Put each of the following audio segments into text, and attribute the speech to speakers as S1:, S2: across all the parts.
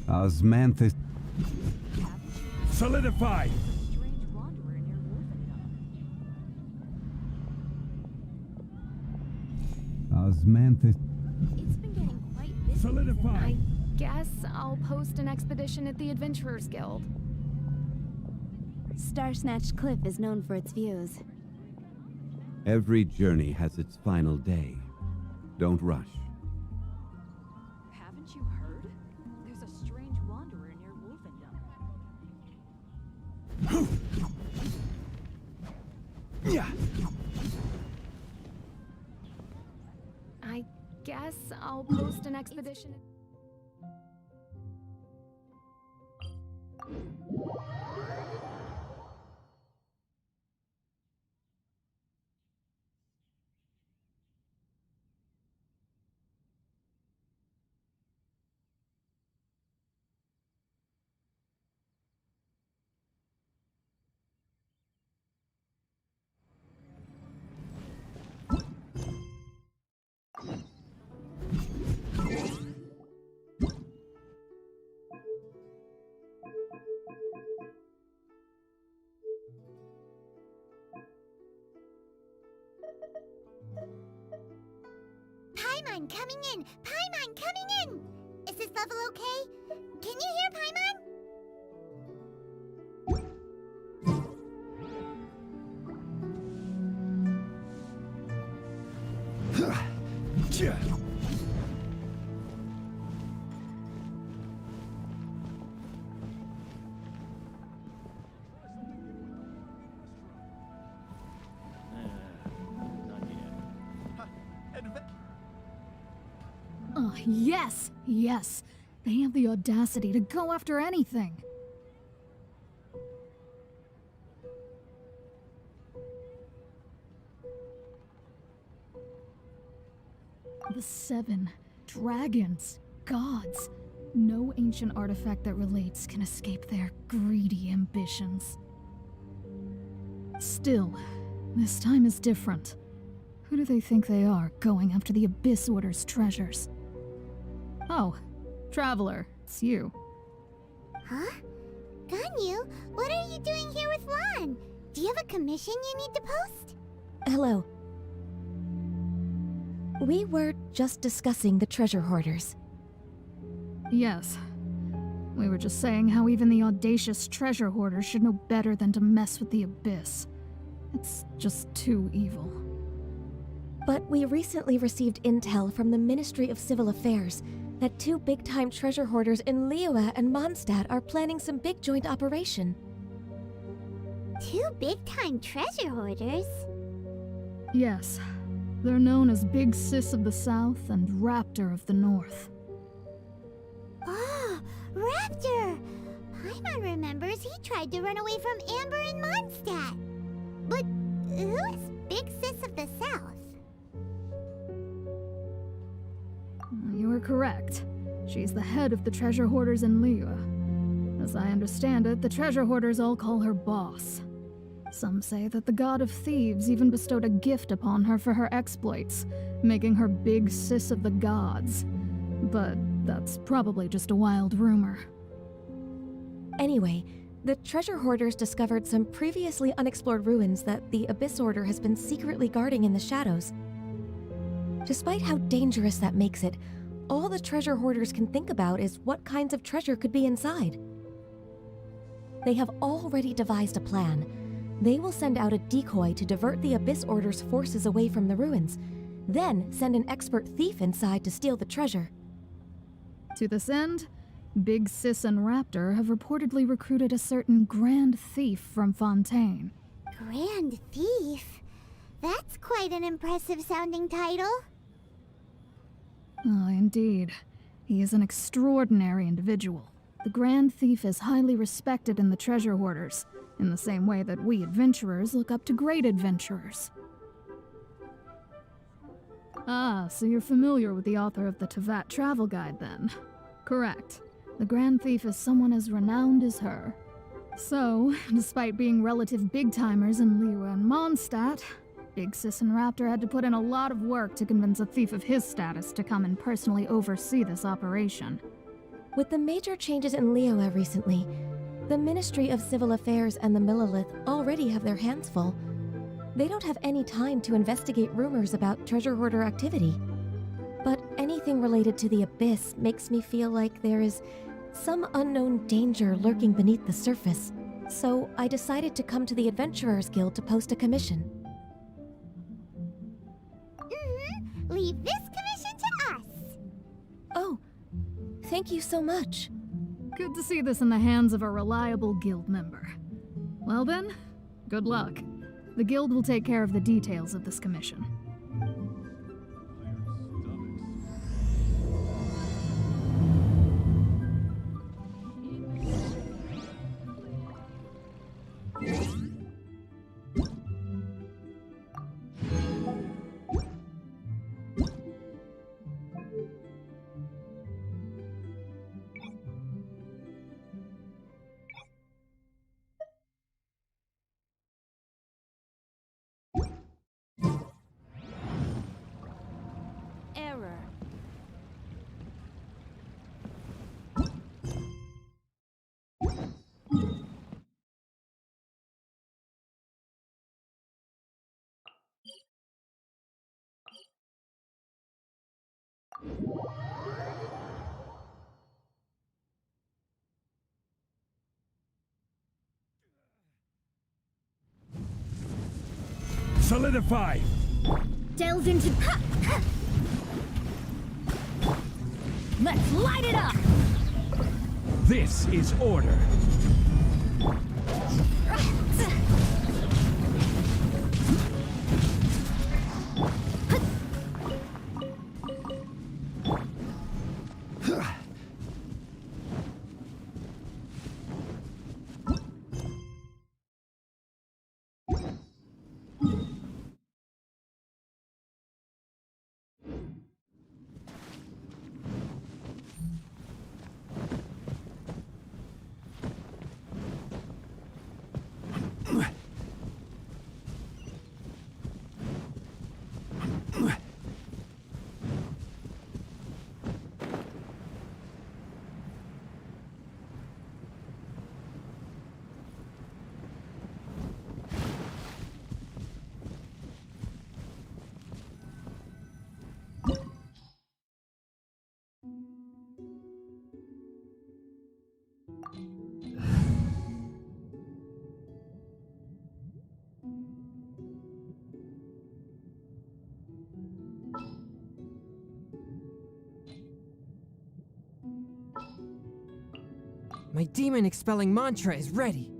S1: Osmanthus.
S2: Solidify!
S3: Strange wanderer near Wolfendom.
S1: Osmanthus.
S3: It's been getting quite busy.
S2: Solidify!
S4: I guess I'll post an expedition at the Adventurers Guild.
S5: Starsnatch Cliff is known for its views.
S1: Every journey has its final day. Don't rush.
S3: Haven't you heard? There's a strange wanderer near Wolfendom.
S2: Yeah.
S4: I guess I'll post an expedition.
S6: Paimon coming in! Paimon coming in! Is this level okay? Can you hear Paimon?
S4: Oh, yes! Yes! They have the audacity to go after anything! The 7 dragons, gods. No ancient artifact that relates can escape their greedy ambitions. Still, this time is different. Who do they think they are, going after the Abyss Order's treasures? Oh, Traveler, it's you.
S6: Huh? Ganyu, what are you doing here with Lan? Do you have a commission you need to post?
S5: Hello. We were just discussing the treasure hoarders.
S4: Yes. We were just saying how even the audacious treasure hoarders should know better than to mess with the Abyss. It's just too evil.
S5: But we recently received intel from the Ministry of Civil Affairs that 2 big-time treasure hoarders in Liyue and Mondstadt are planning some big joint operation.
S6: 2 big-time treasure hoarders?
S4: Yes. They're known as Big Sis of the South and Raptor of the North.
S6: Oh, Raptor! Paimon remembers he tried to run away from Amber in Mondstadt. But who is Big Sis of the South?
S4: You are correct. She's the head of the treasure hoarders in Liyue. As I understand it, the treasure hoarders all call her boss. Some say that the god of thieves even bestowed a gift upon her for her exploits, making her Big Sis of the gods. But that's probably just a wild rumor.
S5: Anyway, the treasure hoarders discovered some previously unexplored ruins that the Abyss Order has been secretly guarding in the shadows. Despite how dangerous that makes it, all the treasure hoarders can think about is what kinds of treasure could be inside. They have already devised a plan. They will send out a decoy to divert the Abyss Order's forces away from the ruins, then send an expert thief inside to steal the treasure.
S4: To this end, Big Sis and Raptor have reportedly recruited a certain Grand Thief from Fontaine.
S6: Grand Thief? That's quite an impressive sounding title.
S4: Oh, indeed. He is an extraordinary individual. The Grand Thief is highly respected in the treasure hoarders, in the same way that we adventurers look up to great adventurers. Ah, so you're familiar with the author of the Tevat Travel Guide, then? Correct. The Grand Thief is someone as renowned as her. So, despite being relative big-timers in Liyue and Mondstadt, Big Sis and Raptor had to put in a lot of work to convince a thief of his status to come and personally oversee this operation.
S5: With the major changes in Liyue recently, the Ministry of Civil Affairs and the Millelith already have their hands full. They don't have any time to investigate rumors about treasure hoarder activity. But anything related to the Abyss makes me feel like there is some unknown danger lurking beneath the surface. So I decided to come to the Adventurers Guild to post a commission.
S6: Leave this commission to us.
S5: Oh, thank you so much.
S4: Good to see this in the hands of a reliable guild member. Well then, good luck. The guild will take care of the details of this commission.
S3: Error.
S2: Solidify!
S6: Delve into...
S3: Let's light it up!
S2: This is order.
S7: My demon-expelling mantra is ready.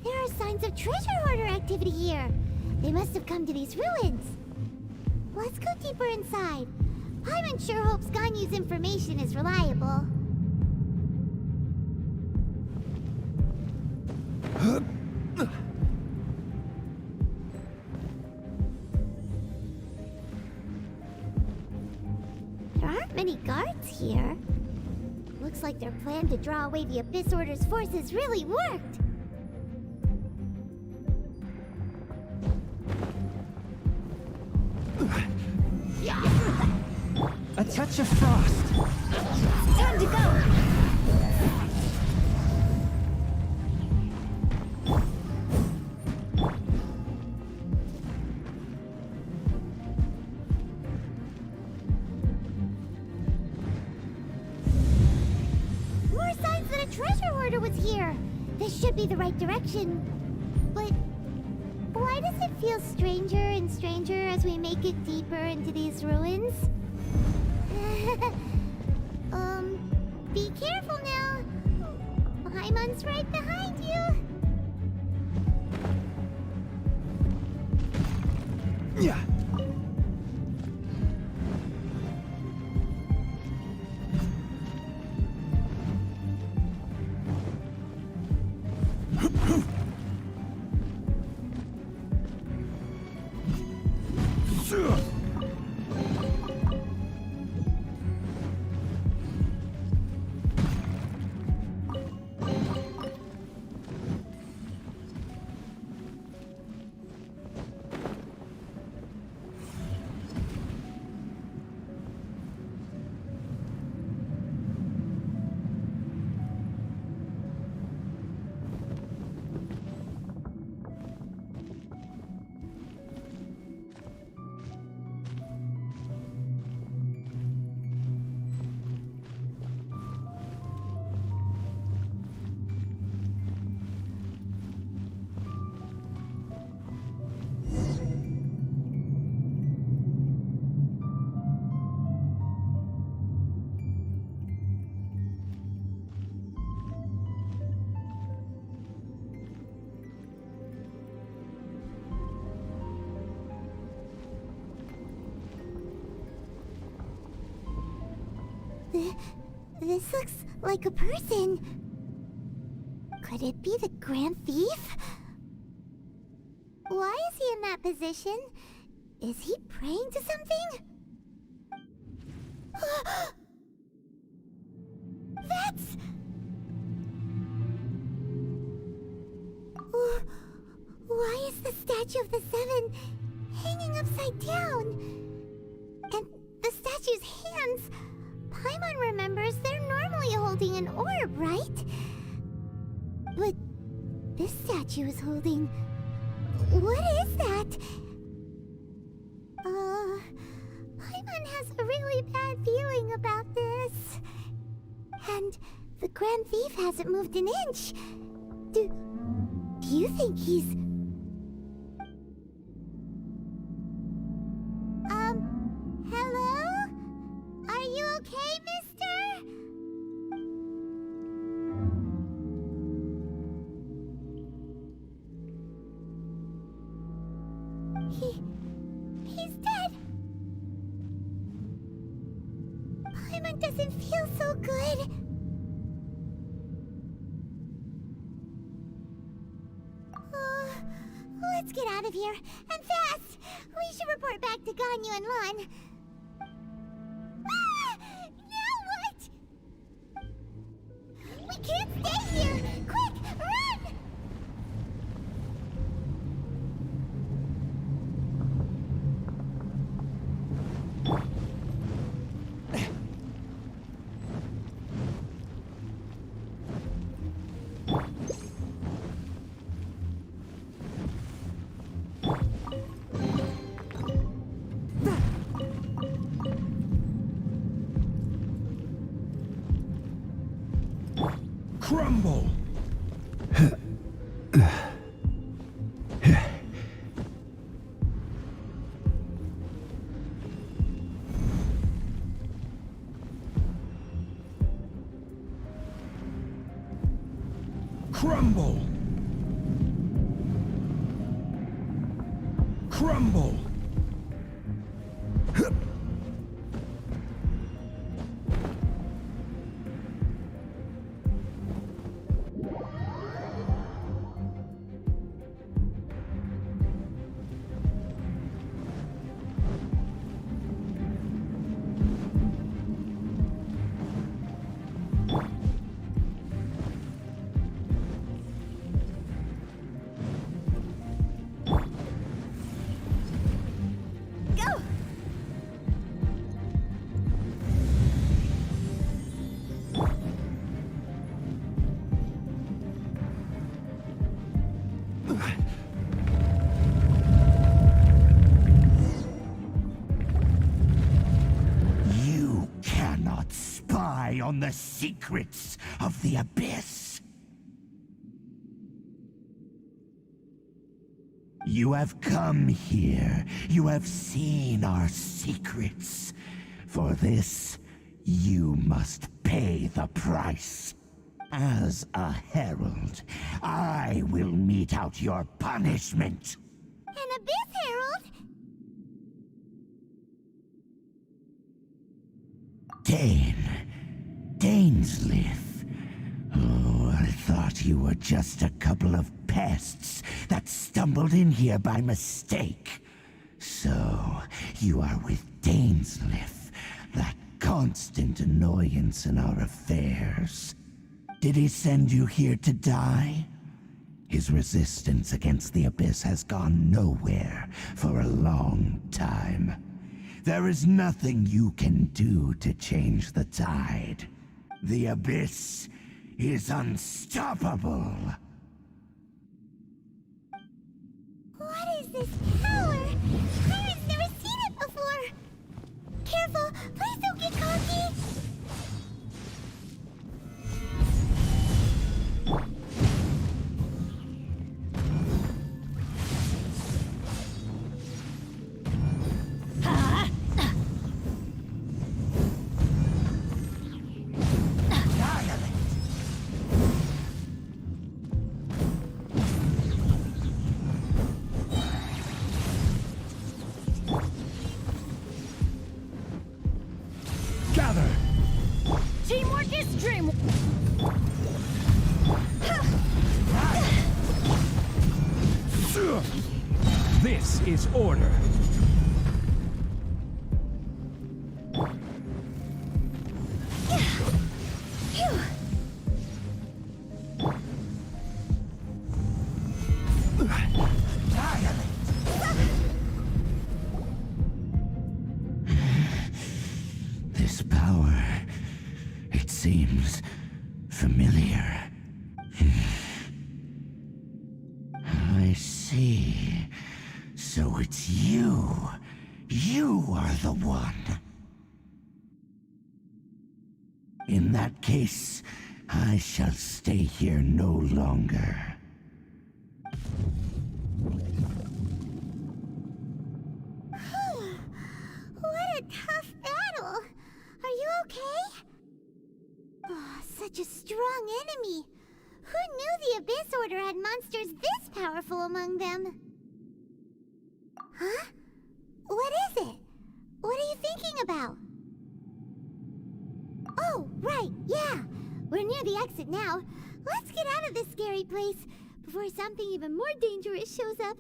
S6: There are signs of treasure hoarder activity here. They must have come to these ruins. Let's go deeper inside. Paimon sure hopes Ganyu's information is reliable. There aren't many guards here. Looks like their plan to draw away the Abyss Order's forces really worked.
S7: A touch of frost.
S6: Time to go! More signs that a treasure hoarder was here! This should be the right direction. But why does it feel stranger and stranger as we make it deeper into these ruins? Be Paimon's right behind you.
S1: Yeah.
S6: This looks like a person. Could it be the Grand Thief? Why is he in that position? Is he praying to something? That's... Why is the Statue of the Seven hanging upside down? And the statue's hands... Paimon remembers they're normally holding an orb, right? But this statue is holding... What is that? Paimon has a really bad feeling about this. And the Grand Thief hasn't moved an inch. Do you think he's... Hello? Are you okay, mister? He's dead. Paimon doesn't feel so good. Let's get out of here, and fast! We should report back to Ganyu and Lon. Now what? We can't stay here! Quick, run!
S2: Crumble! Crumble! Crumble!
S8: On the secrets of the Abyss. You have come here. You have seen our secrets. For this, you must pay the price. As a herald, I will mete out your punishment.
S6: An Abyss Herald?
S8: Dainsleif. Oh, I thought you were just a couple of pests that stumbled in here by mistake. So, you are with Dainsleif, that constant annoyance in our affairs. Did he send you here to die? His resistance against the Abyss has gone nowhere for a long time. There is nothing you can do to change the tide. The Abyss is unstoppable.
S6: What is this power? Pirate's never seen it before. Careful, please don't get cocky.
S2: Gather!
S3: Teamwork is dream.
S2: This is order.
S8: This power, it seems familiar. I see. So it's you. You are the one. In that case, I shall stay here no longer.
S6: What a tough battle. Are you okay? Oh, such a strong enemy. Who knew the Abyss Order had monsters this powerful among them? Huh? What is it? What are you thinking about? Oh, right, yeah. We're near the exit now. Let's get out of this scary place before something even more dangerous shows up.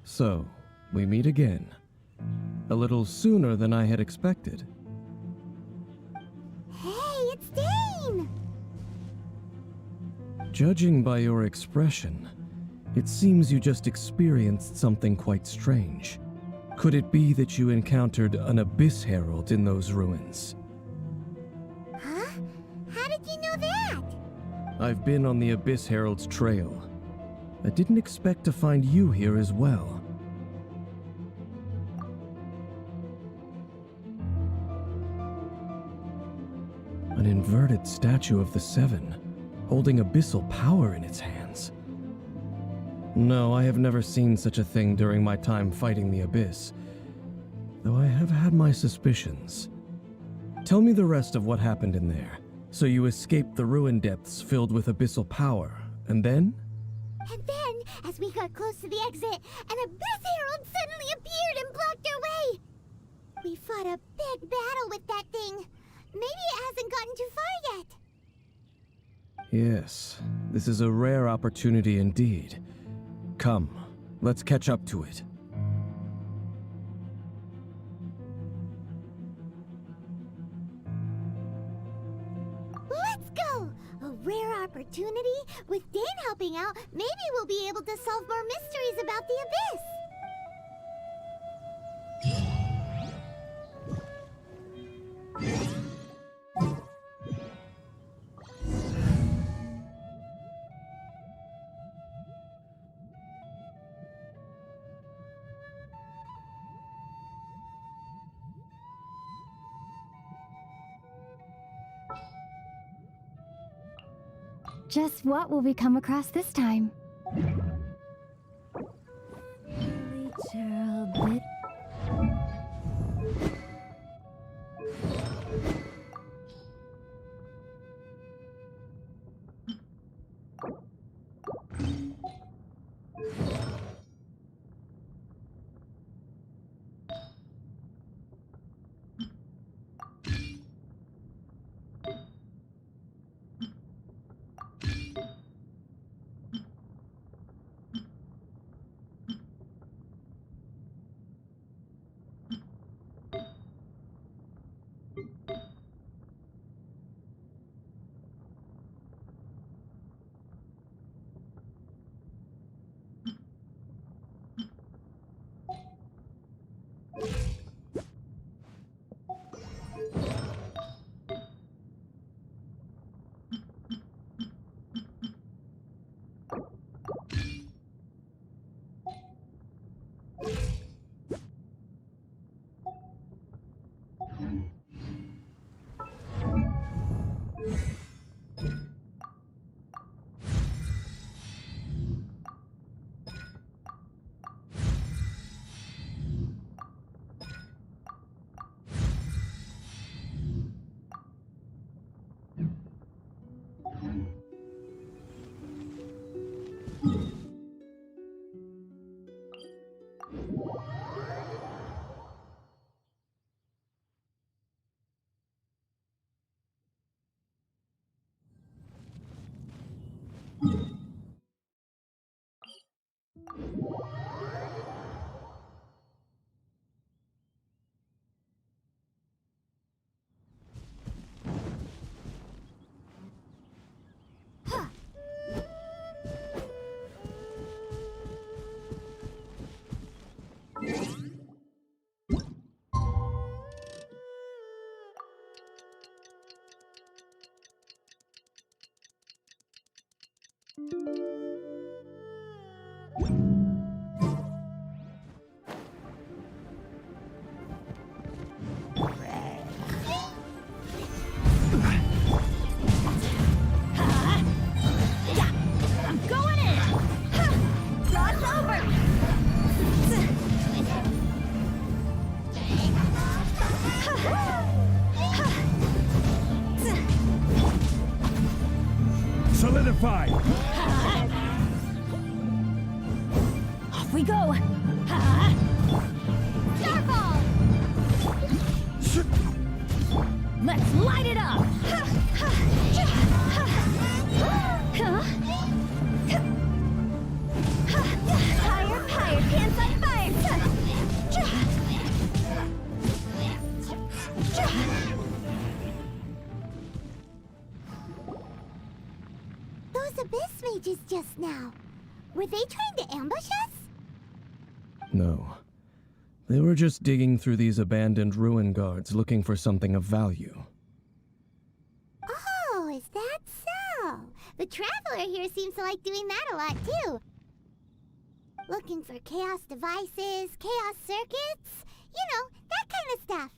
S9: So, we meet again. A little sooner than I had expected.
S6: Hey, it's Dane!
S9: Judging by your expression, it seems you just experienced something quite strange. Could it be that you encountered an Abyss Herald in those ruins?
S6: Huh? How did you know that?
S9: I've been on the Abyss Herald's trail. I didn't expect to find you here as well. An inverted statue of the Seven, holding abyssal power in its hands. No, I have never seen such a thing during my time fighting the Abyss, though I have had my suspicions. Tell me the rest of what happened in there. So you escaped the ruin depths filled with abyssal power, and then?
S6: And then, as we got close to the exit, an Abyss Herald suddenly appeared and blocked our way! We fought a big battle with that thing. Maybe it hasn't gotten too far yet.
S9: Yes, this is a rare opportunity indeed. Come, let's catch up to it.
S6: Let's go! A rare opportunity? With Dane helping out, maybe we'll be able to solve more mysteries about the Abyss! Just what will we come across this time? Literal bit.
S2: Solidify!
S3: Off we go! Starfall! Let's light it up! Higher, higher, hands on fire!
S6: Those abyss mages just now. Were they trying to ambush us?
S9: No. They were just digging through these abandoned ruin guards looking for something of value.
S6: Oh, is that so? The Traveler here seems to like doing that a lot too. Looking for chaos devices, chaos circuits, you know, that kind of stuff.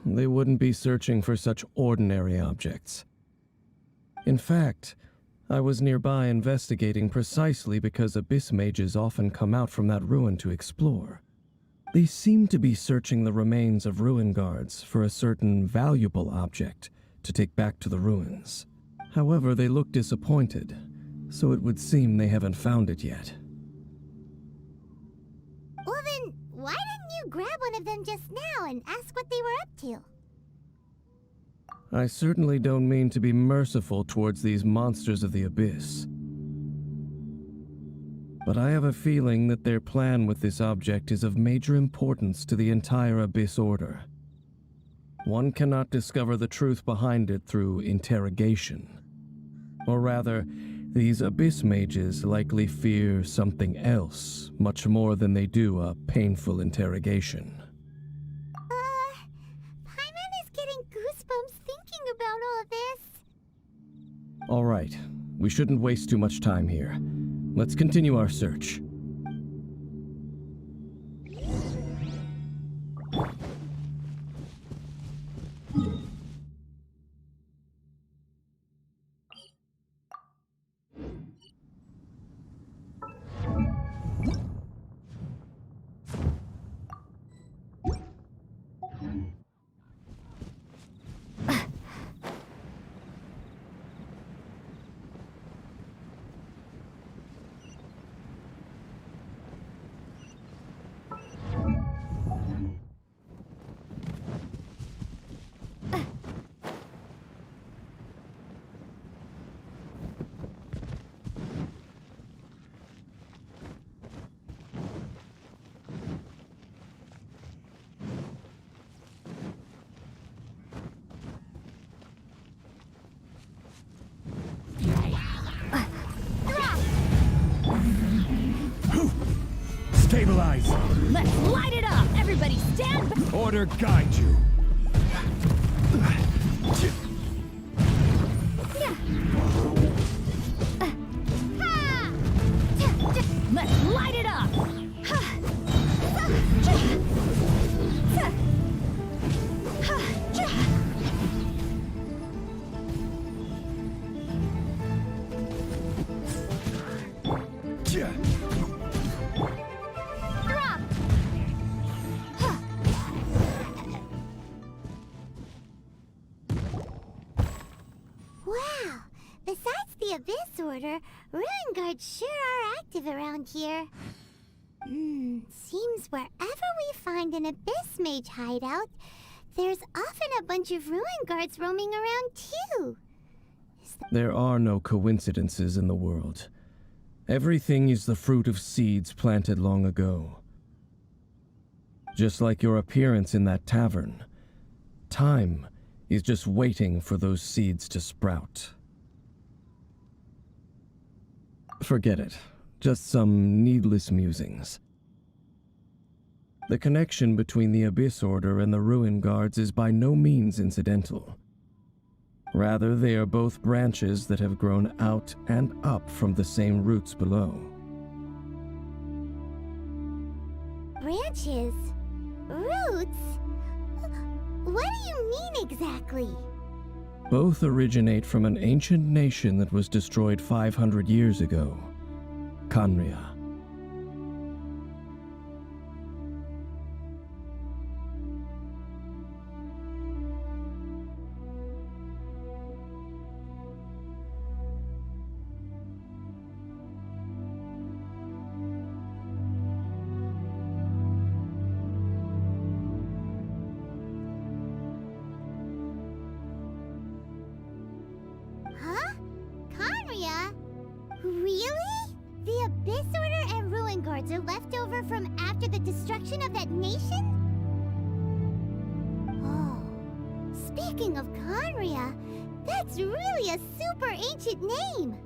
S9: They wouldn't be searching for such ordinary objects. In fact, I was nearby investigating precisely because abyss mages often come out from that ruin to explore. They seem to be searching the remains of ruin guards for a certain valuable object to take back to the ruins. However, they look disappointed, so it would seem they haven't found it yet.
S6: Well then, why didn't you grab one of them just now and ask what they were up to?
S9: I certainly don't mean to be merciful towards these monsters of the abyss. But I have a feeling that their plan with this object is of major importance to the entire Abyss Order. One cannot discover the truth behind it through interrogation. Or rather, these Abyss mages likely fear something else, much more than they do a painful interrogation.
S6: Paimon is getting goosebumps thinking about all of this.
S9: All right, we shouldn't waste too much time here. Let's continue our search.
S2: Neutralizing.
S3: Let's light it up! Everybody stand back!
S2: Order guide you.
S3: Let's light it up! Drop!
S6: Wow! Besides the Abyss Order, Ruin Guards sure are active around here. Seems wherever we find an Abyss Mage hideout, there's often a bunch of Ruin Guards roaming around too.
S9: There are no coincidences in the world. Everything is the fruit of seeds planted long ago. Just like your appearance in that tavern, time is just waiting for those seeds to sprout. Forget it. Just some needless musings. The connection between the Abyss Order and the Ruin Guards is by no means incidental. Rather, they are both branches that have grown out and up from the same roots below.
S6: Branches? Roots? What do you mean exactly?
S9: Both originate from an ancient nation that was destroyed 500 years ago, Khaenri'ah.
S6: Huh? Khaenri'ah? Really? The Abyss Order and Ruin Guards are left over from after the destruction of that nation? Oh, speaking of Khaenri'ah, that's really a super ancient name.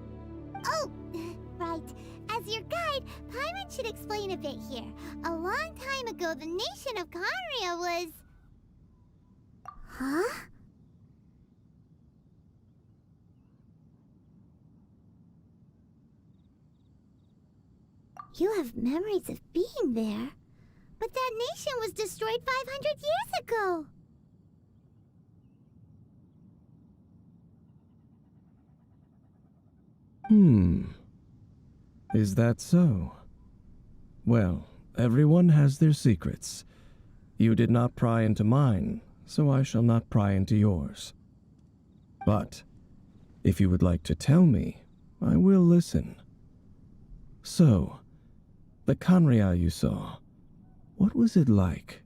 S6: Oh, right. As your guide, Paimon should explain a bit here. A long time ago, the nation of Khaenri'ah was... Huh? You have memories of being there. But that nation was destroyed 500 years ago.
S9: Is that so? Well, everyone has their secrets. You did not pry into mine, so I shall not pry into yours. But, if you would like to tell me, I will listen. So, the Khaenri'ah you saw, what was it like?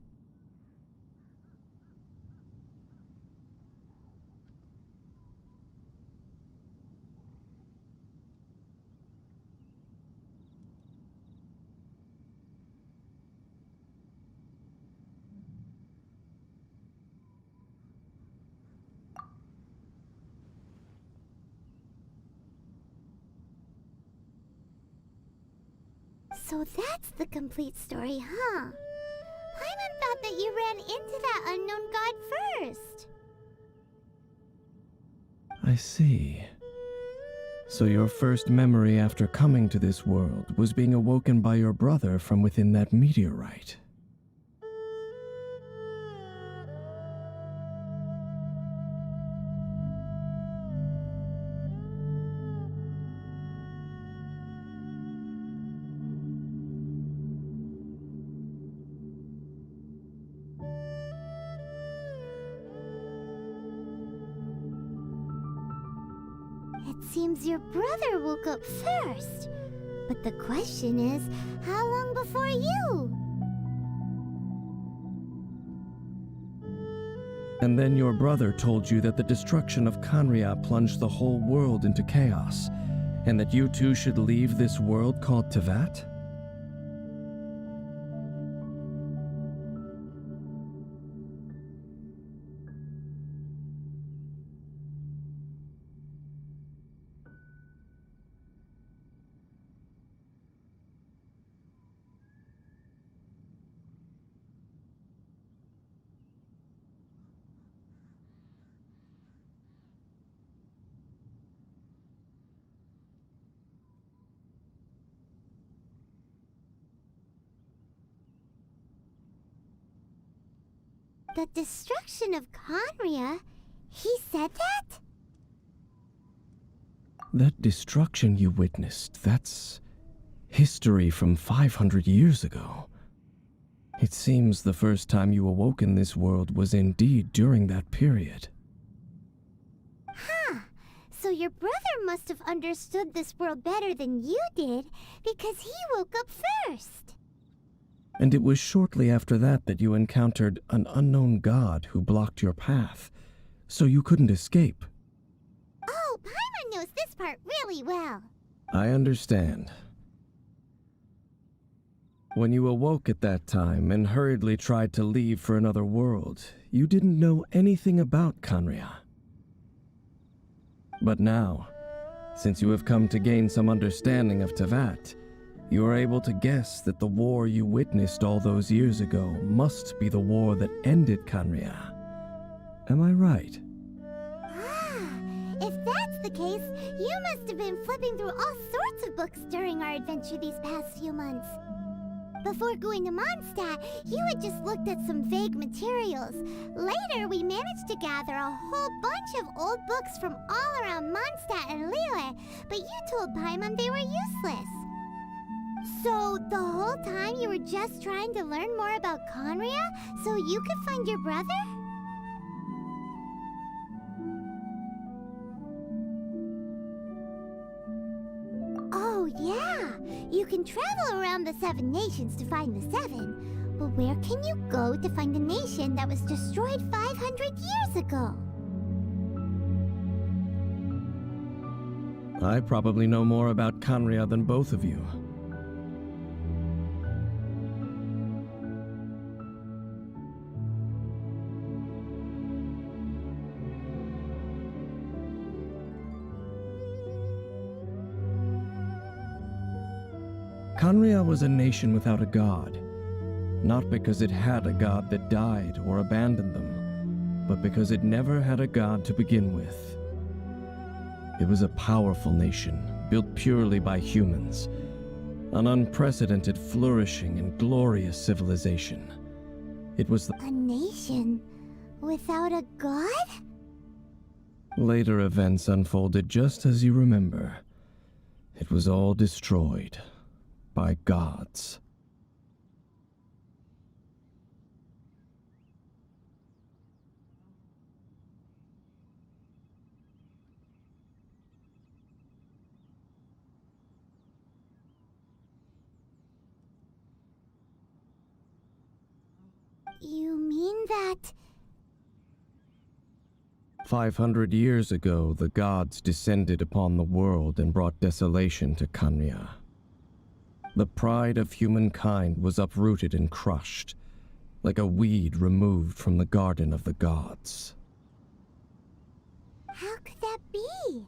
S6: So that's the complete story, huh? Paimon thought that you ran into that unknown god first.
S9: I see. So your first memory after coming to this world was being awoken by your brother from within that meteorite.
S6: It seems your brother woke up first. But the question is, how long before you?
S9: And then your brother told you that the destruction of Khaenri'ah plunged the whole world into chaos, and that you two should leave this world called Tevat?
S6: The destruction of Conria? He said that?
S9: That destruction you witnessed, that's history from 500 years ago. It seems the first time you awoke in this world was indeed during that period.
S6: Huh. So your brother must have understood this world better than you did, because he woke up first.
S9: And it was shortly after that that you encountered an unknown god who blocked your path, so you couldn't escape.
S6: Oh, Paimon knows this part really well.
S9: I understand. When you awoke at that time and hurriedly tried to leave for another world, you didn't know anything about Conria. But now, since you have come to gain some understanding of Tevat, you are able to guess that the war you witnessed all those years ago must be the war that ended Conria. Am I right?
S6: If that's the case, you must have been flipping through all sorts of books during our adventure these past few months. Before going to Mondstadt, you had just looked at some vague materials. Later, we managed to gather a whole bunch of old books from all around Mondstadt and Liyue, but you told Paimon they were useless. So, the whole time you were just trying to learn more about Conria so you could find your brother? Oh, yeah! You can travel around the 7 nations to find the 7. But where can you go to find a nation that was destroyed 500 years ago?
S9: I probably know more about Conria than both of you. Conria was a nation without a god, not because it had a god that died or abandoned them, but because it never had a god to begin with. It was a powerful nation, built purely by humans, an unprecedented, flourishing, and glorious civilization. It was
S6: A nation without a god?
S9: Later events unfolded just as you remember. It was all destroyed by gods.
S6: You mean that...
S9: 500 years ago, the gods descended upon the world and brought desolation to Conria. The pride of humankind was uprooted and crushed, like a weed removed from the garden of the gods.
S6: How could that be?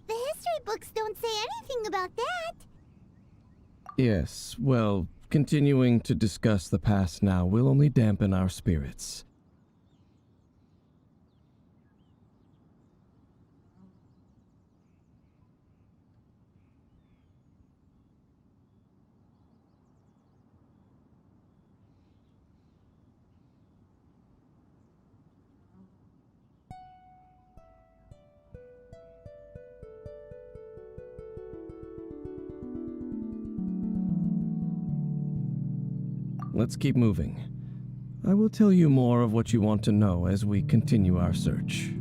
S6: The history books don't say anything about that.
S9: Yes, well, continuing to discuss the past now will only dampen our spirits. Let's keep moving. I will tell you more of what you want to know as we continue our search.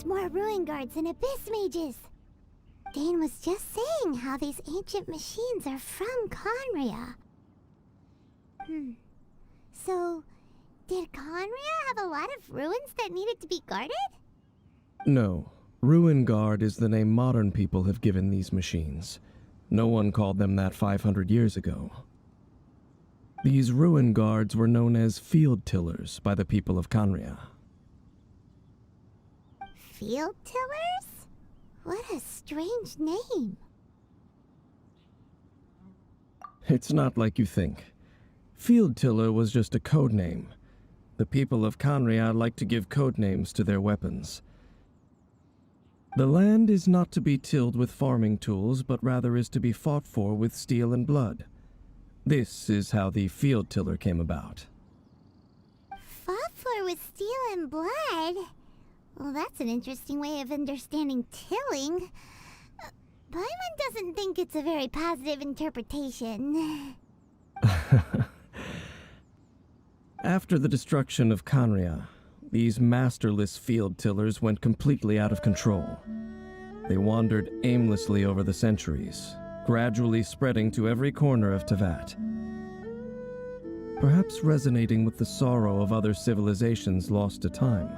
S6: need more ruin guards and abyss mages. Dane was just saying how these ancient machines are from Conria. So, did Conria have a lot of ruins that needed to be guarded?
S9: No. Ruin Guard is the name modern people have given these machines. No one called them that 500 years ago. These Ruin Guards were known as Field Tillers by the people of Conria.
S6: Field Tillers? What a strange name.
S9: It's not like you think. Field Tiller was just a code name. The people of Conria like to give code names to their weapons. The land is not to be tilled with farming tools, but rather is to be fought for with steel and blood. This is how the Field Tiller came about.
S6: Fought for with steel and blood? Well, that's an interesting way of understanding tilling. Paimon doesn't think it's a very positive interpretation.
S9: After the destruction of Conria, these masterless field tillers went completely out of control. They wandered aimlessly over the centuries, gradually spreading to every corner of Teyvat. Perhaps resonating with the sorrow of other civilizations lost to time,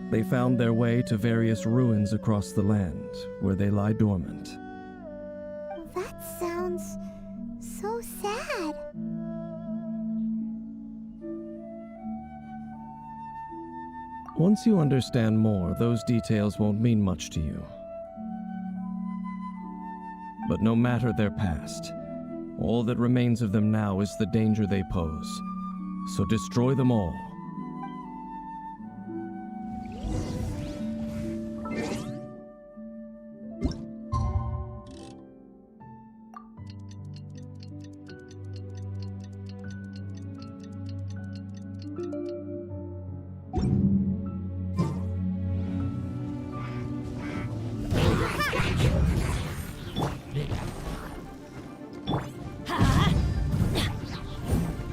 S9: they found their way to various ruins across the land, where they lie dormant.
S6: That sounds so sad.
S9: Once you understand more, those details won't mean much to you. But no matter their past, all that remains of them now is the danger they pose. So destroy them all.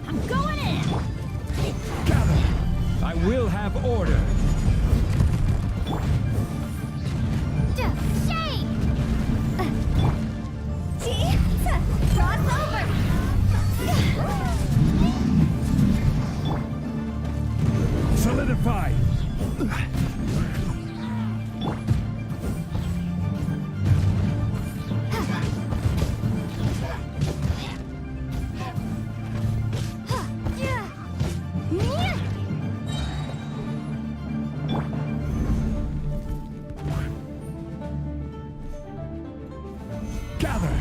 S3: I'm going in!
S2: Gather! I will have order!
S3: Shade! Cross over!
S2: Solidify! Gather!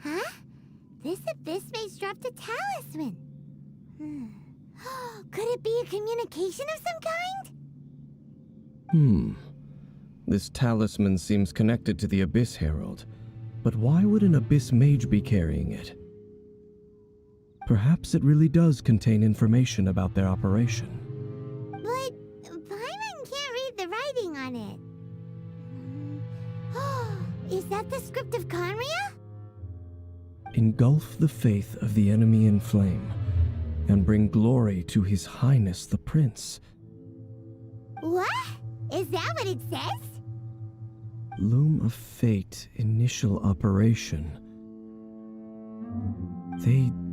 S6: Huh? This abyss maze dropped a talisman. Could it be a communication of some kind?
S9: This talisman seems connected to the Abyss Herald. But why would an Abyss Mage be carrying it? Perhaps it really does contain information about their operation.
S6: But Paimon can't read the writing on it. Is that the script of Conria?
S9: Engulf the faith of the enemy in flame, and bring glory to His Highness the Prince.
S6: What? Is that what it says?
S9: Loom of Fate initial operation.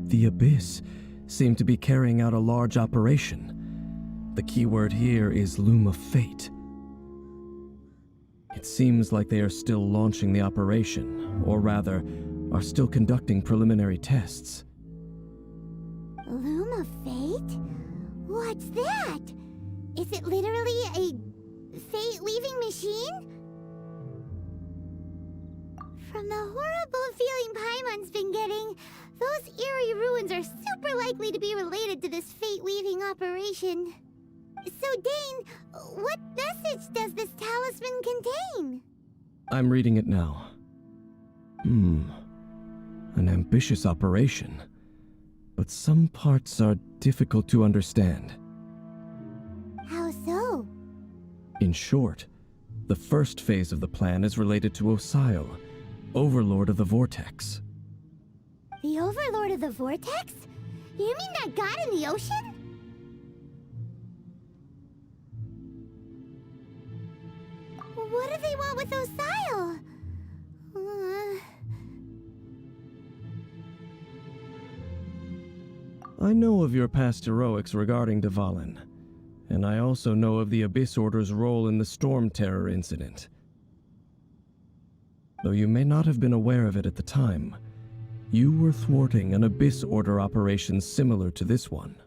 S9: The Abyss, seem to be carrying out a large operation. The keyword here is Loom of Fate. It seems like they are still launching the operation, or rather, are still conducting preliminary tests.
S6: Loom of Fate? What's that? Is it literally a fate-weaving machine? From the horrible feeling Paimon's been getting, those eerie ruins are super likely to be related to this fate-weaving operation. So, Dane, what message does this talisman contain?
S9: I'm reading it now. An ambitious operation. But some parts are difficult to understand.
S6: How so?
S9: In short, the first phase of the plan is related to Osial, Overlord of the Vortex.
S6: The Overlord of the Vortex? You mean that god in the ocean? What do they want with Osile?
S9: I know of your past heroics regarding Dvalin, and I also know of the Abyss Order's role in the Storm Terror incident. Though you may not have been aware of it at the time, you were thwarting an Abyss Order operation similar to this one.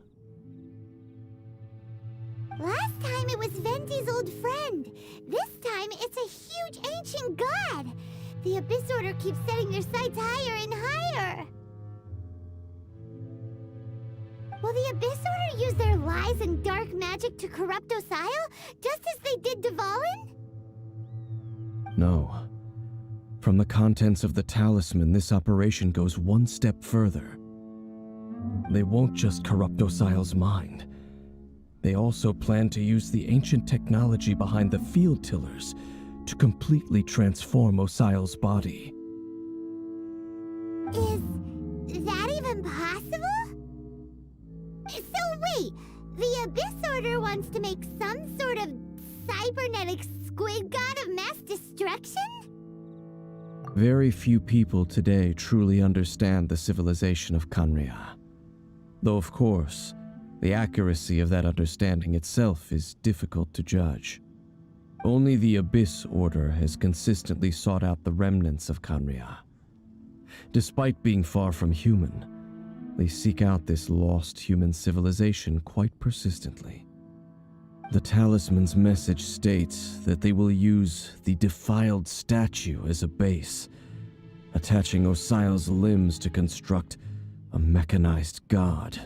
S6: Last time it was Venti's old friend. This time it's a huge ancient god. The Abyss Order keeps setting their sights higher and higher. Will the Abyss Order use their lies and dark magic to corrupt Osile, just as they did Dvalin?
S9: No. From the contents of the talisman, this operation goes one step further. They won't just corrupt Osile's mind. They also plan to use the ancient technology behind the field tillers to completely transform Osile's body.
S6: Is that even possible? So wait, the Abyss Order wants to make some sort of cybernetic squid god of mass destruction?
S9: Very few people today truly understand the civilization of Khaenri'ah. Though of course, the accuracy of that understanding itself is difficult to judge. Only the Abyss Order has consistently sought out the remnants of Khaenri'ah. Despite being far from human, they seek out this lost human civilization quite persistently. The talisman's message states that they will use the defiled statue as a base, attaching Osile's limbs to construct a mechanized god.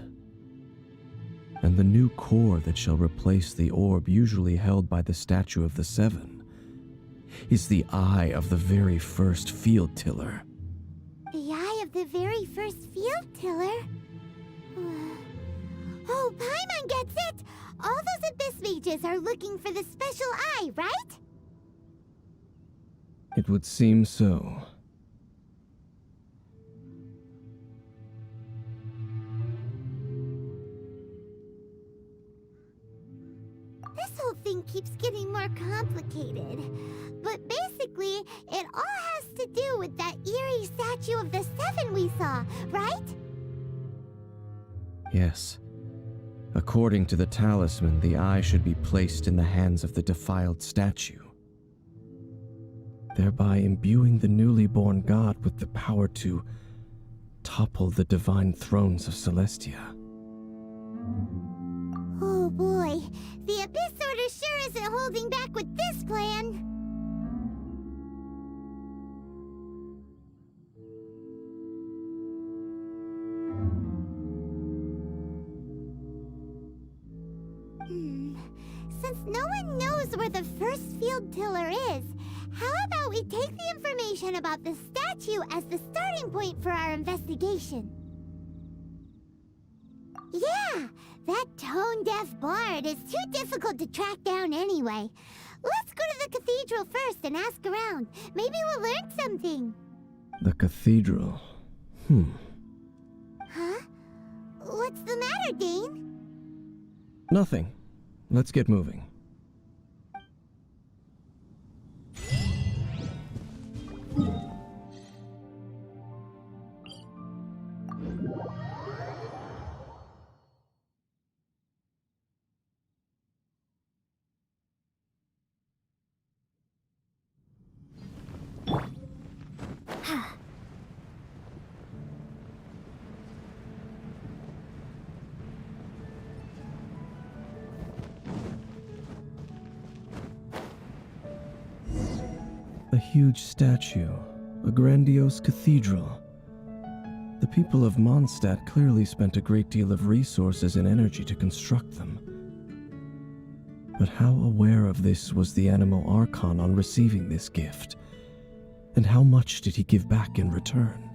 S9: And the new core that shall replace the orb usually held by the statue of the Seven is the eye of the very first field tiller.
S6: The eye of the very first field tiller? Oh, Paimon gets it! All those Abyss mages are looking for the special eye, right?
S9: It would seem so.
S6: This whole thing keeps getting more complicated. But basically, it all has to do with that eerie statue of the Seven we saw, right?
S9: Yes. According to the talisman, the eye should be placed in the hands of the defiled statue, thereby imbuing the newly born god with the power to topple the divine thrones of Celestia.
S6: Oh boy, the Abyss Order sure isn't holding back with this plan. Since no one knows where the first field tiller is, how about we take the information about the statue as the starting point for our investigation? Yeah, that tone-deaf bard is too difficult to track down anyway. Let's go to the cathedral first and ask around. Maybe we'll learn something.
S9: The cathedral.
S6: Huh? What's the matter, Dane?
S9: Nothing. Let's get moving. A huge statue, a grandiose cathedral. The people of Mondstadt clearly spent a great deal of resources and energy to construct them. But how aware of this was the animal Archon on receiving this gift? And how much did he give back in return?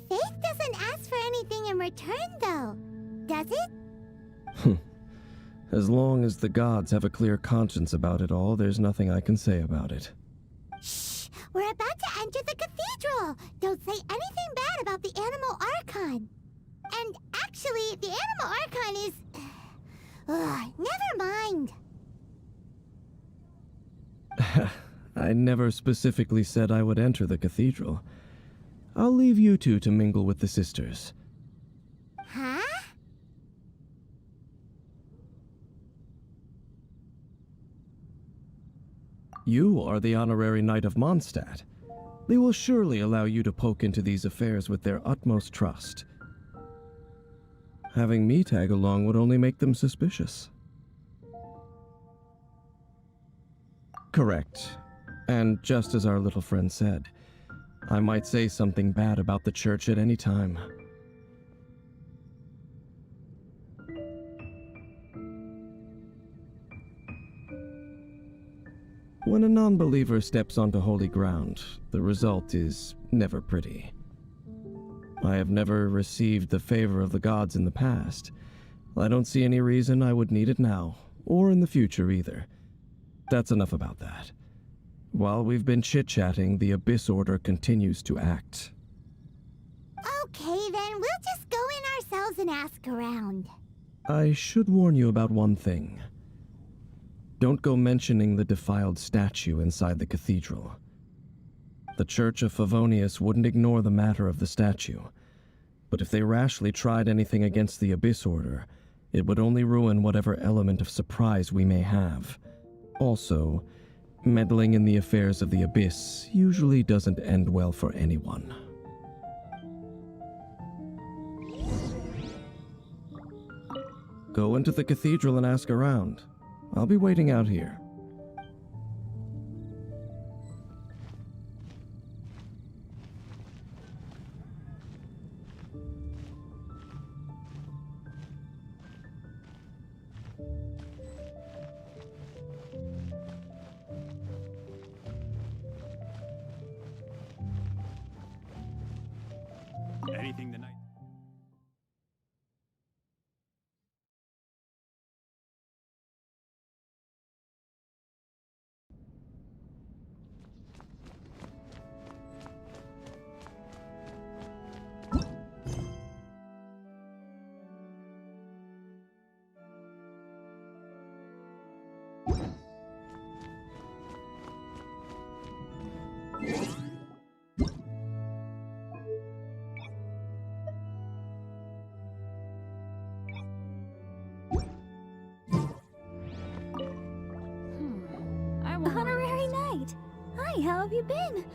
S6: Faith doesn't ask for anything in return, though, does it?
S9: As long as the gods have a clear conscience about it all, there's nothing I can say about it.
S6: Shh! We're about to enter the cathedral! Don't say anything bad about the animal Archon! And actually, Actually, the animal Archon is... never mind.
S9: I never specifically said I would enter the cathedral. I'll leave you two to mingle with the sisters.
S6: Huh?
S9: You are the honorary Knight of Mondstadt. They will surely allow you to poke into these affairs with their utmost trust. Having me tag along would only make them suspicious. Correct. And just as our little friend said, I might say something bad about the church at any time. When a non-believer steps onto holy ground, the result is never pretty. I have never received the favor of the gods in the past. I don't see any reason I would need it now, or in the future either. That's enough about that. While we've been chit-chatting, the Abyss Order continues to act.
S6: Okay, then we'll just go in ourselves and ask around.
S9: I should warn you about one thing. Don't go mentioning the defiled statue inside the cathedral. The Church of Favonius wouldn't ignore the matter of the statue, but if they rashly tried anything against the Abyss Order, it would only ruin whatever element of surprise we may have. Also, meddling in the affairs of the Abyss usually doesn't end well for anyone. Go into the cathedral and ask around. I'll be waiting out here.
S2: Anything the night.
S3: Honorary Knight! Hi, how have you been?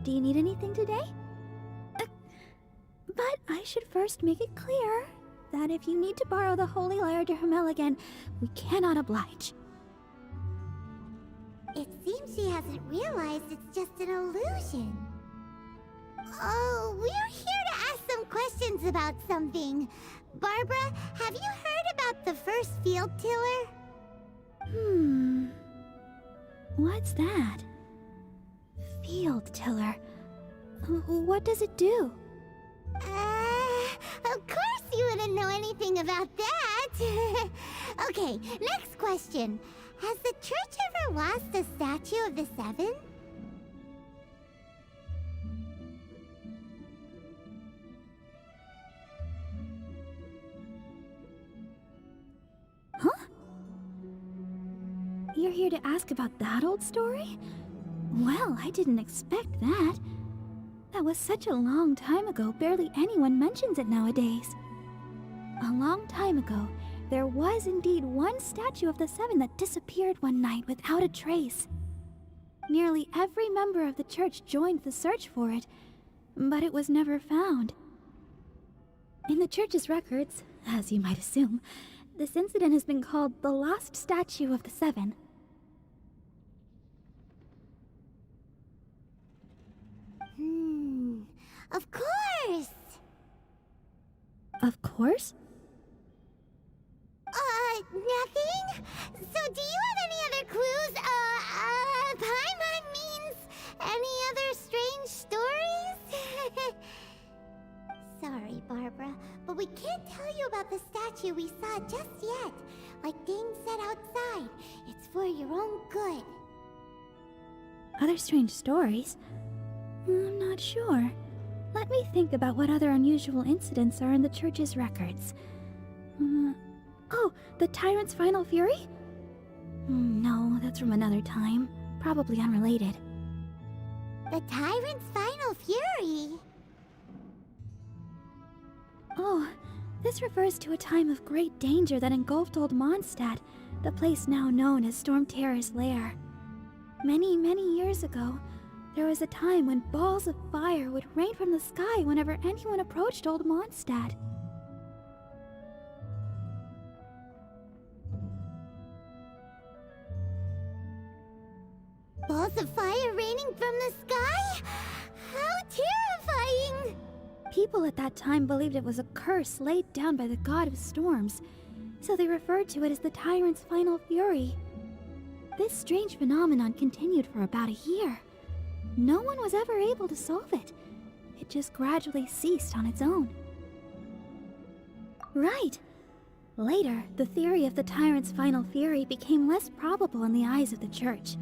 S3: Do you need anything today? But I should first make it clear that if you need to borrow the Holy Lyre to Hermel again, we cannot oblige.
S6: It seems she hasn't realized it's just an illusion. Oh, we're here to ask some questions about something. Barbara, have you heard about the first field tiller?
S3: What's that? Field tiller. What does it do?
S6: Of course you wouldn't know anything about that. Okay, next question. Has the church ever lost a statue of the Seven?
S3: Huh? You're here to ask about that old story? Well, I didn't expect that. That was such a long time ago, barely anyone mentions it nowadays. A long time ago, there was indeed one statue of the Seven that disappeared one night without a trace. Nearly every member of the church joined the search for it, but it was never found. In the church's records, as you might assume, this incident has been called the Lost Statue of the Seven.
S6: Of course!
S3: Of course?
S6: Nothing? So do you have any other clues? Paimon means any other strange stories? Sorry, Barbara, but we can't tell you about the statue we saw just yet. Like Dane said outside, it's for your own good.
S3: Other strange stories? I'm not sure. Let me think about what other unusual incidents are in the church's records. Oh, the Tyrant's Final Fury? No, that's from another time. Probably unrelated.
S6: The Tyrant's Final Fury?
S3: Oh, this refers to a time of great danger that engulfed old Mondstadt, the place now known as Storm Terror's lair. Many, many years ago, there was a time when balls of fire would rain from the sky whenever anyone approached old Mondstadt.
S6: Balls of fire raining from the sky? How terrifying!
S3: People at that time believed it was a curse laid down by the god of storms, so they referred to it as the Tyrant's Final Fury. This strange phenomenon continued for about a year. No one was ever able to solve it. It just gradually ceased on its own. Right. Later, the theory of the Tyrant's Final Fury became less probable in the eyes of the Church.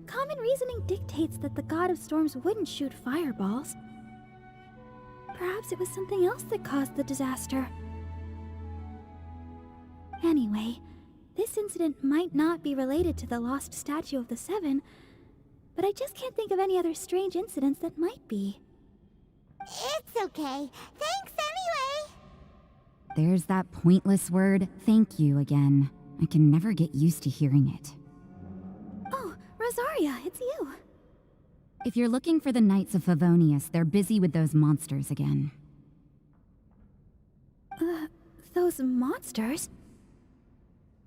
S3: Common reasoning dictates that the god of storms wouldn't shoot fireballs. Perhaps it was something else that caused the disaster. Anyway, this incident might not be related to the lost statue of the Seven, but I just can't think of any other strange incidents that might be.
S6: It's okay. Thanks anyway!
S10: There's that pointless word, thank you, again. I can never get used to hearing it.
S3: Oh, Rosaria, it's you.
S10: If you're looking for the Knights of Favonius, they're busy with those monsters again.
S3: Those monsters?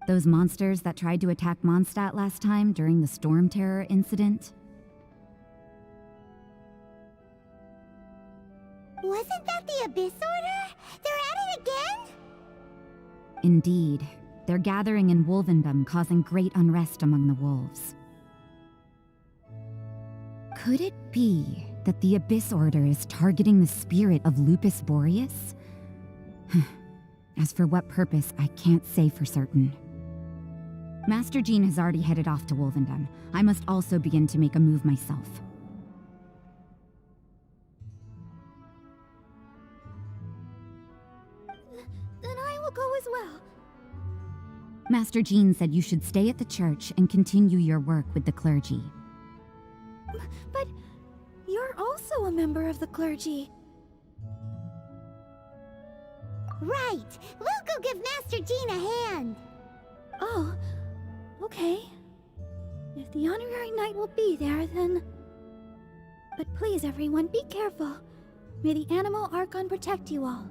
S10: Those monsters that tried to attack Mondstadt last time during the Storm Terror incident?
S6: Wasn't that the Abyss Order? They're at it again?
S10: Indeed. They're gathering in Wolvendom, causing great unrest among the wolves. Could it be that the Abyss Order is targeting the spirit of Lupus Boreas? As for what purpose, I can't say for certain. Master Jean has already headed off to Wolvendom. I must also begin to make a move myself.
S3: Then I will go as well.
S10: Master Jean said you should stay at the church and continue your work with the clergy.
S3: But you're also a member of the clergy.
S6: Right! We'll go give Master Jean a hand!
S3: Oh, okay. If the honorary knight will be there, then... But please, everyone, be careful. May the animal Archon protect you all.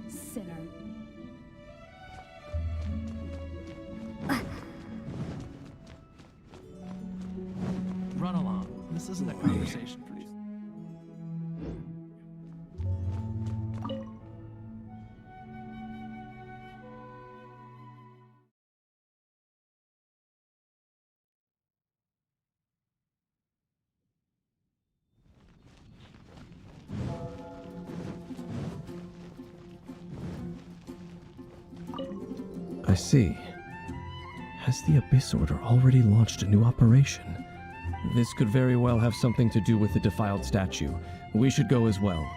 S4: Sinner.
S7: Run along. This isn't a conversation for you.
S9: I see. Has the Abyss Order already launched a new operation? This could very well have something to do with the defiled statue. We should go as well.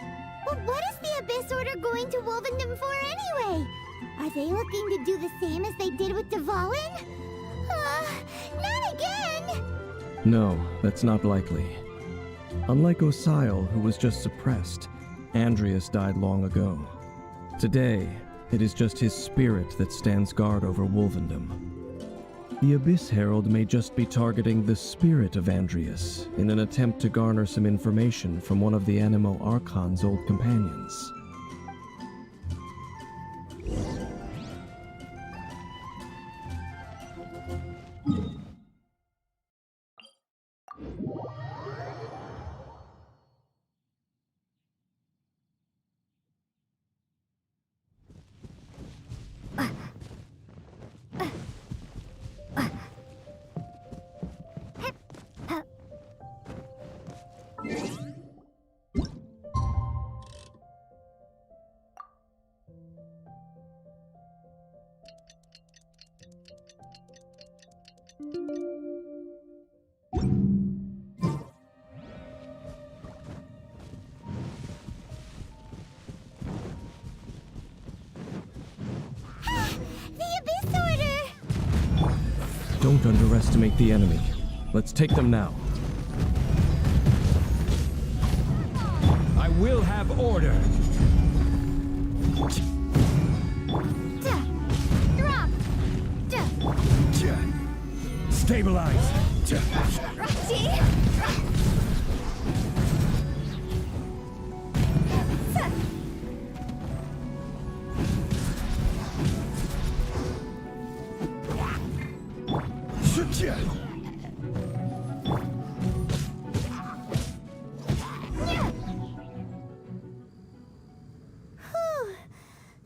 S6: But what is the Abyss Order going to Wolvendom for anyway? Are they looking to do the same as they did with Dvalin? Not again!
S9: No, that's not likely. Unlike Osile, who was just suppressed, Andreas died long ago. Today, it is just his spirit that stands guard over Wolvendom. The Abyss Herald may just be targeting the spirit of Andreas in an attempt to garner some information from one of the Animo Archon's old companions. Don't underestimate the enemy. Let's take them now.
S2: I will have order.
S6: Drop!
S2: Stabilize.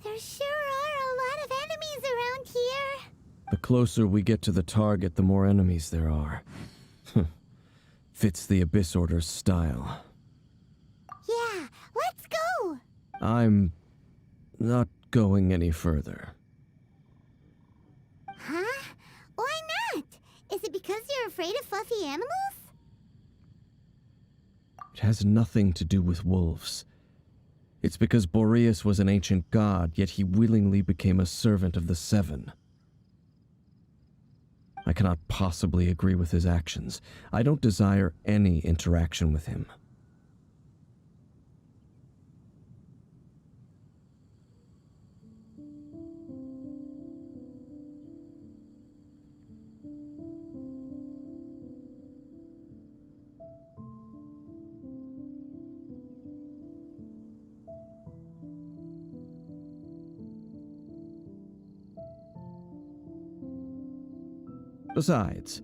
S6: There sure are a lot of enemies around here.
S9: The closer we get to the target, the more enemies there are. Fits the Abyss Order's style.
S6: Yeah, let's go!
S9: I'm not going any further.
S6: Huh? Why not? Is it because you're afraid of fluffy animals?
S9: It has nothing to do with wolves. It's because Boreas was an ancient god, yet he willingly became a servant of the Seven. I cannot possibly agree with his actions. I don't desire any interaction with him. Besides,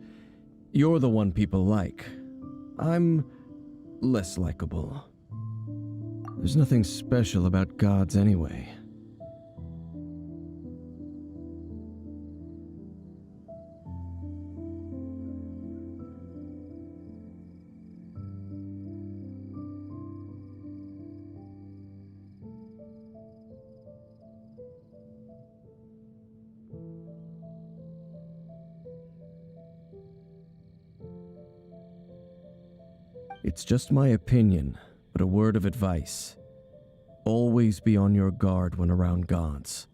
S9: you're the one people like. I'm less likable. There's nothing special about gods anyway. It's just my opinion, but a word of advice. Always be on your guard when around gods.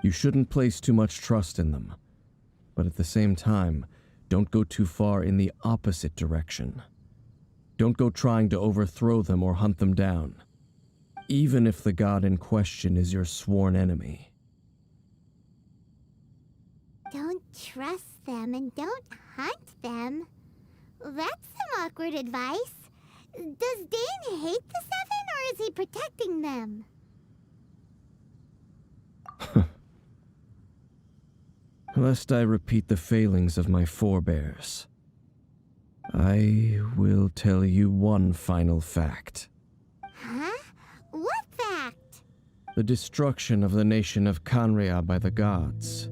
S9: You shouldn't place too much trust in them, but at the same time, don't go too far in the opposite direction. Don't go trying to overthrow them or hunt them down, even if the god in question is your sworn enemy.
S6: Don't trust them and don't hunt them. That's some awkward advice. Does Dane hate the Seven, or is he protecting them?
S9: Lest I repeat the failings of my forebears, I will tell you one final fact.
S6: Huh? What fact?
S9: The destruction of the nation of Canria by the gods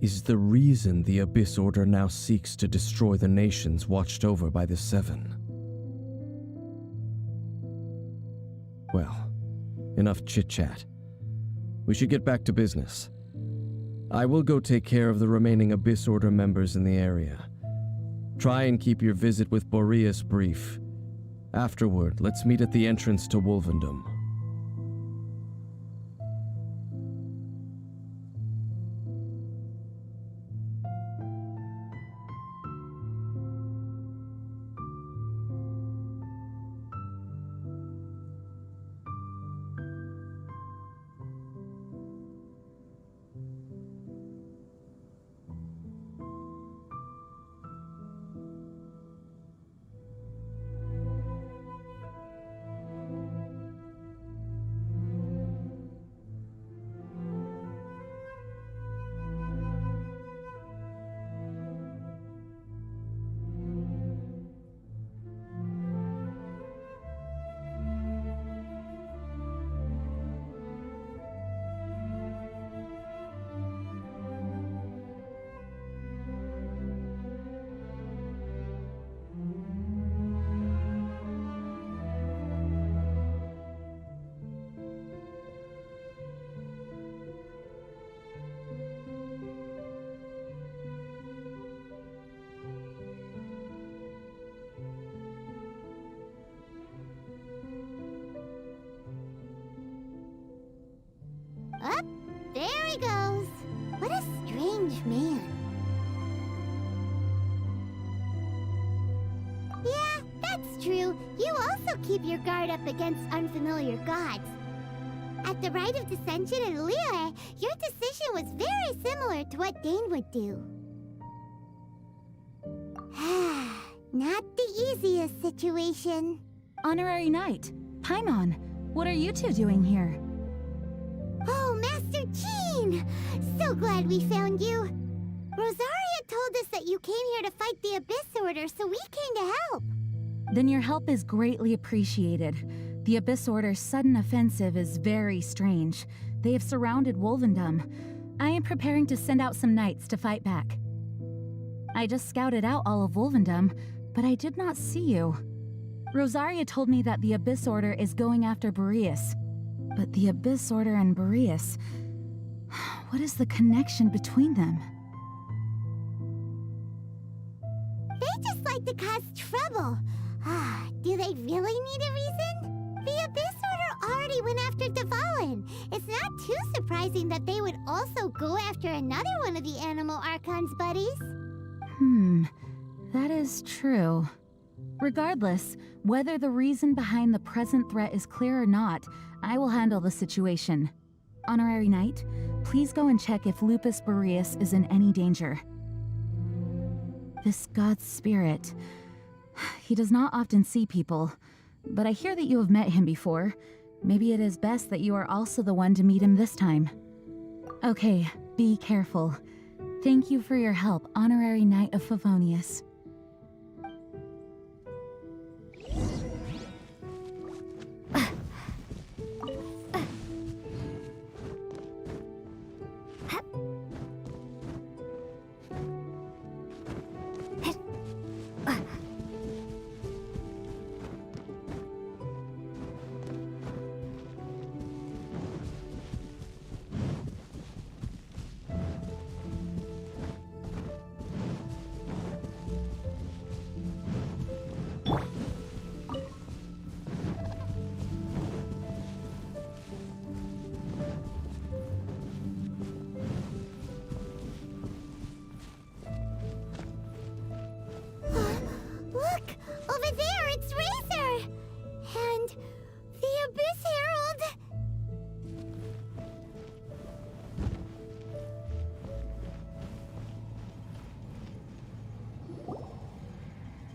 S9: is the reason the Abyss Order now seeks to destroy the nations watched over by the Seven. Well, enough chit-chat. We should get back to business. I will go take care of the remaining Abyss Order members in the area. Try and keep your visit with Boreas brief. Afterward, let's meet at the entrance to Wolvendom.
S6: There he goes. What a strange man. Yeah, that's true. You also keep your guard up against unfamiliar gods. At the Rite of Descension in Liyue, your decision was very similar to what Dane would do. Not the easiest situation.
S10: Honorary Knight, Paimon, what are you two doing here?
S6: Oh, Master Jean! So glad we found you. Rosaria told us that you came here to fight the Abyss Order, so we came to help.
S10: Then your help is greatly appreciated. The Abyss Order's sudden offensive is very strange. They have surrounded Wolvendom. I am preparing to send out some knights to fight back. I just scouted out all of Wolvendom, but I did not see you. Rosaria told me that the Abyss Order is going after Boreas. But the Abyss Order and Boreas... what is the connection between them?
S6: They just like to cause trouble. Do they really need a reason? The Abyss Order already went after Dvalin. It's not too surprising that they would also go after another one of the Animal Archon's buddies.
S10: That is true. Regardless, whether the reason behind the present threat is clear or not, I will handle the situation. Honorary Knight, please go and check if Lupus Boreas is in any danger. This god's spirit... he does not often see people, but I hear that you have met him before. Maybe it is best that you are also the one to meet him this time. Okay, be careful. Thank you for your help, Honorary Knight of Favonius.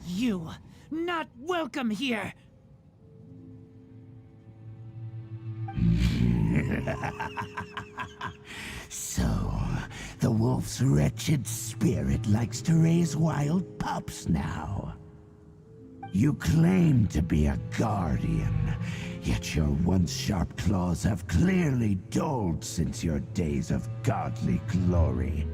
S11: You, not welcome here!
S8: So, the wolf's wretched spirit likes to raise wild pups now. You claim to be a guardian, yet your once sharp claws have clearly dulled since your days of godly glory.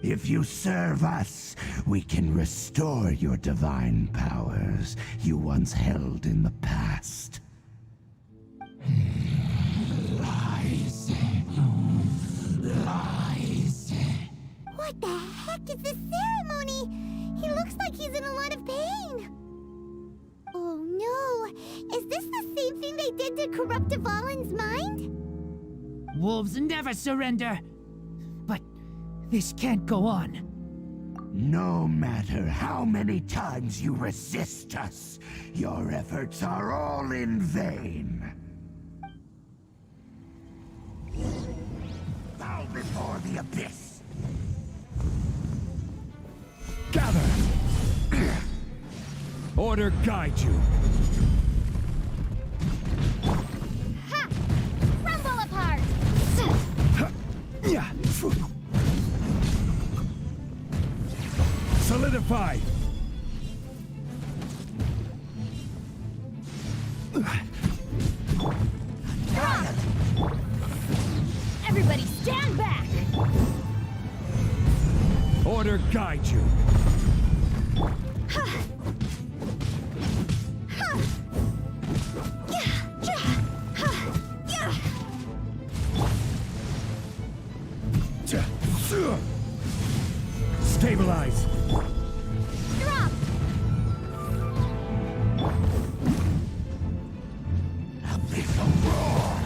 S8: If you serve us, we can restore your divine powers you once held in the past. Lies. Lies.
S6: What the heck is this ceremony? He looks like he's in a lot of pain. Oh no! Is this the same thing they did to corrupt Dvalin's mind?
S11: Wolves never surrender! But this can't go on.
S8: No matter how many times you resist us, your efforts are all in vain. Bow before the abyss.
S2: Gather! Order guide you.
S6: Ha! Crumble apart!
S2: Yeah. Solidify!
S6: Everybody stand back!
S2: Order guide you. Stabilize!
S6: Drop!
S8: A big roar!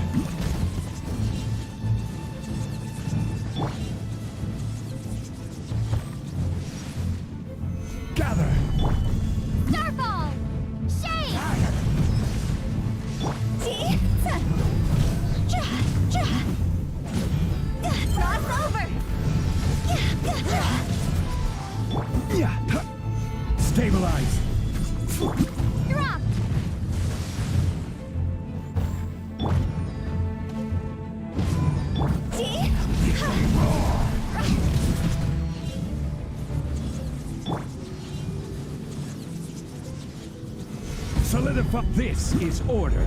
S2: This is order.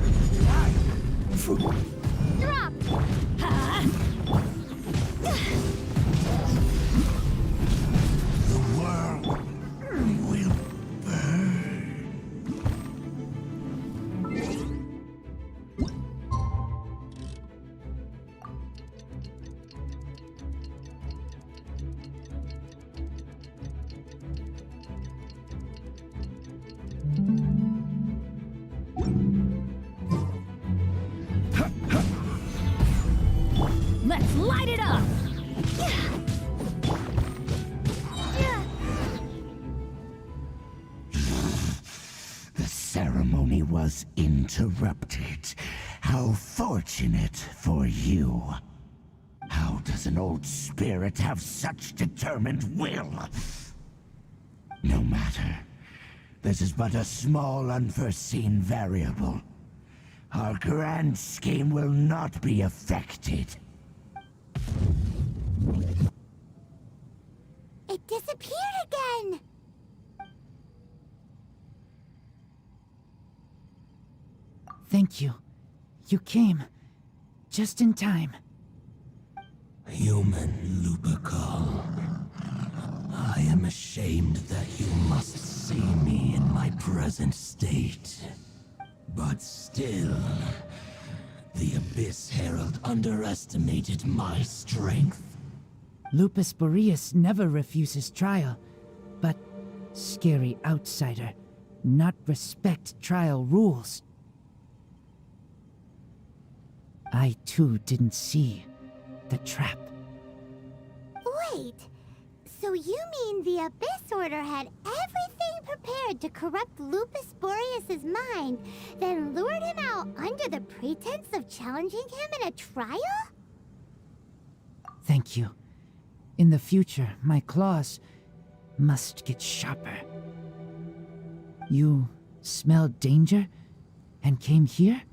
S3: Drop!
S8: The world will burn.
S3: Let's light it up!
S8: The ceremony was interrupted. How fortunate for you. How does an old spirit have such determined will? No matter. This is but a small unforeseen variable. Our grand scheme will not be affected.
S6: It disappeared again!
S11: Thank you. You came. Just in time.
S12: Human Lupercal, I am ashamed that you must see me in my present state. But still, the Abyss Herald underestimated my strength.
S11: Lupus Boreas never refuses trial, but scary outsider, not respect trial rules. I too didn't see the trap.
S6: Wait, so you mean the Abyss Order had everything prepared to corrupt Lupus Boreas' mind, then lured him out under the pretense of challenging him in a trial?
S11: Thank you. In the future, my claws must get sharper. You smelled danger and came here?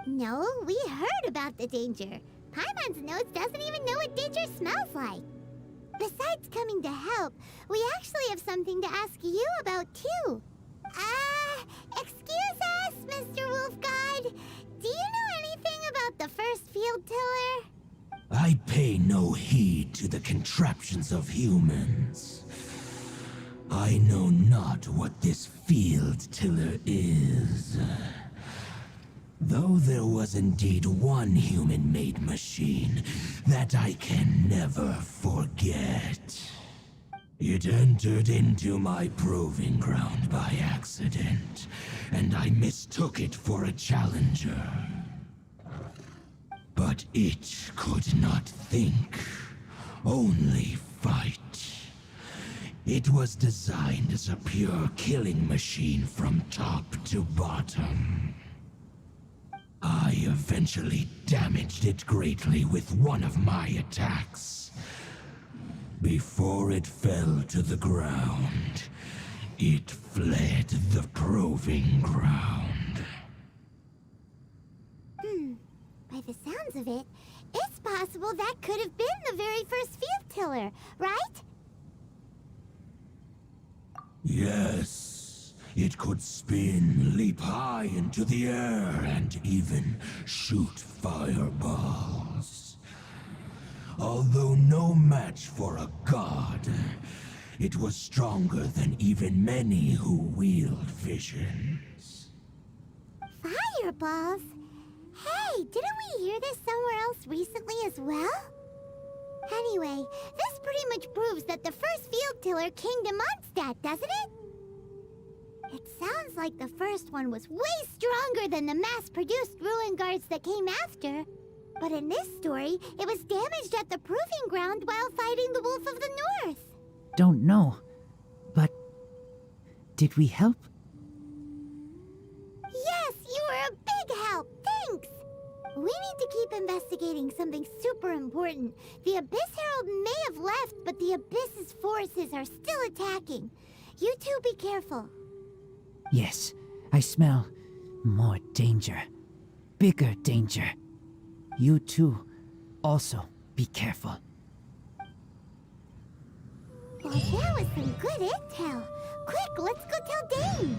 S6: No, we heard about the danger. Paimon's nose doesn't even know what danger smells like. Besides coming to help, we actually have something to ask you about too. Excuse us, Mr. Wolf God. Do you know anything about the first field tiller?
S12: I pay no heed to the contraptions of humans. I know not what this field tiller is. Though there was indeed one human-made machine that I can never forget. It entered into my proving ground by accident, and I mistook it for a challenger. But it could not think, only fight. It was designed as a pure killing machine from top to bottom. I eventually damaged it greatly with one of my attacks. Before it fell to the ground, it fled the proving ground.
S6: By the sounds of it, it's possible that could have been the very first field tiller, right?
S12: Yes. It could spin, leap high into the air, and even shoot fireballs. Although no match for a god, it was stronger than even many who wield visions.
S6: Fireballs? Hey, didn't we hear this somewhere else recently as well? Anyway, this pretty much proves that the first field tiller came to Mondstadt, doesn't it? It sounds like the first one was way stronger than the mass-produced ruin guards that came after. But in this story, it was damaged at the proving ground while fighting the Wolf of the North.
S11: Don't know, but did we help?
S6: Yes, you were a big help. Thanks. We need to keep investigating something super important. The Abyss Herald may have left, but the Abyss's forces are still attacking. You two be careful.
S11: Yes, I smell more danger. Bigger danger. You too, also be careful.
S6: Well, that was some good intel. Quick, let's go tell Dane.